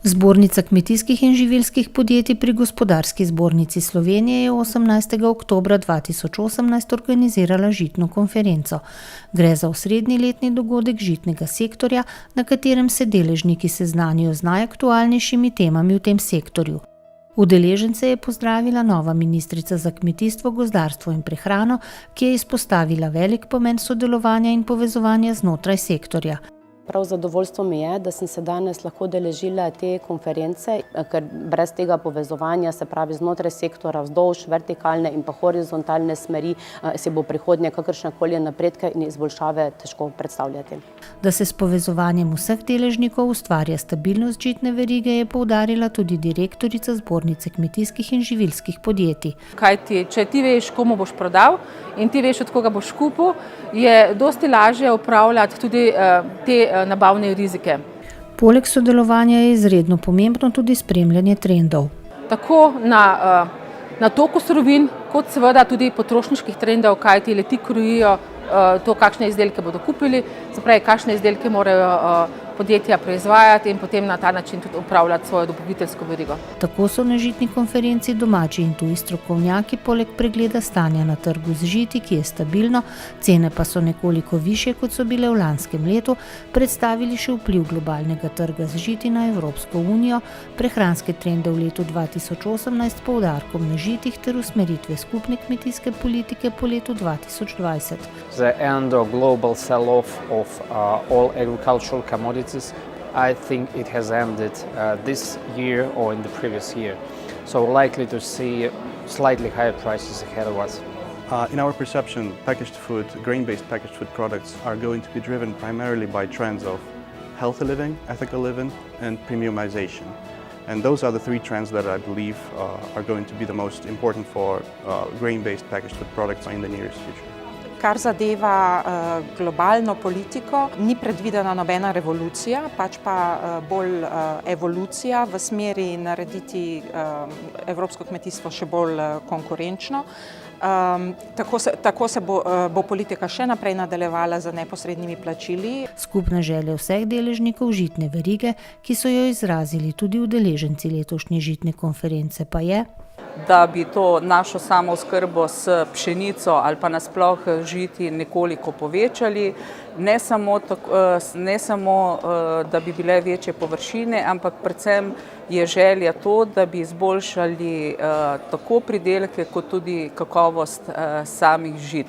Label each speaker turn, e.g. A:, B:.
A: Zbornica kmetijskih in živilskih podjetij pri Gospodarski zbornici Slovenije je 18. oktobra 2018 organizirala žitno konferenco. Gre za osrednji letni dogodek žitnega sektorja, na katerem se deležniki seznanijo z najaktualnejšimi temami v tem sektorju. Udeležence je pozdravila nova ministrica za kmetijstvo, gozdarstvo in prehrano, ki je izpostavila velik pomen sodelovanja in povezovanja znotraj sektorja.
B: Prav zadovoljstvo mi je, da sem se danes lahko udeležila te konference, ker brez tega povezovanja, se pravi znotraj sektora, vzdolž vertikalne in pa horizontalne smeri, si bo prihodnje kakršnekoli napredke in izboljšave težko predstavljati.
A: Da se s povezovanjem vseh deležnikov ustvarja stabilnost žitne verige, je poudarila tudi direktorica Zbornice kmetijskih in živilskih podjetij.
C: Kajti, če ti veš, komu boš prodal in ti veš, od koga boš kupil, je dosti lažje upravljati tudi te nabavne rizike.
A: Poleg sodelovanja je izredno pomembno tudi spremljanje trendov.
C: Tako na toku surovin, kot seveda tudi potrošniških trendov, kajti le ti krojijo to, kakšne izdelke bodo kupili, se pravi, kakšne izdelke morajo podjetja proizvajati in potem na ta način tudi upravljati svojo dobaviteljsko verigo.
A: Tako so na žitni konferenci domači in tuji strokovnjaki poleg pregleda stanja na trgu z žiti, ki je stabilno, cene pa so nekoliko višje, kot so bile v lanskem letu, predstavili še vpliv globalnega trga z žiti na Evropsko unijo, prehranske trende v letu 2018 s poudarkom na žitih ter usmeritve skupne kmetijske politike po letu 2020.
D: The end of global sell-off of all agricultural commodities, I think it has ended this year or in the previous year. So likely to see slightly higher prices ahead of us.
E: In our perception, packaged food, grain-based packaged food products are going to be driven primarily by trends of healthy living, ethical living, and premiumization. And those are the three trends that I believe are going to be the most important for grain-based packaged food products in the nearest future.
F: Kar zadeva globalno politiko, ni predvidena nobena revolucija, pač pa bolj evolucija v smeri narediti evropsko kmetijstvo še bolj konkurenčno. Tako se bo politika še naprej nadaljevala z neposrednimi plačili.
A: Skupna želja vseh deležnikov žitne verige, ki so jo izrazili tudi udeleženci letošnje žitne konference, pa je,
G: da bi to našo samooskrbo s pšenico ali pa nasploh žiti nekoliko povečali, ne samo, da bi bile večje površine, ampak predvsem je želja to, da bi izboljšali tako pridelke kot tudi kakovost samih žit.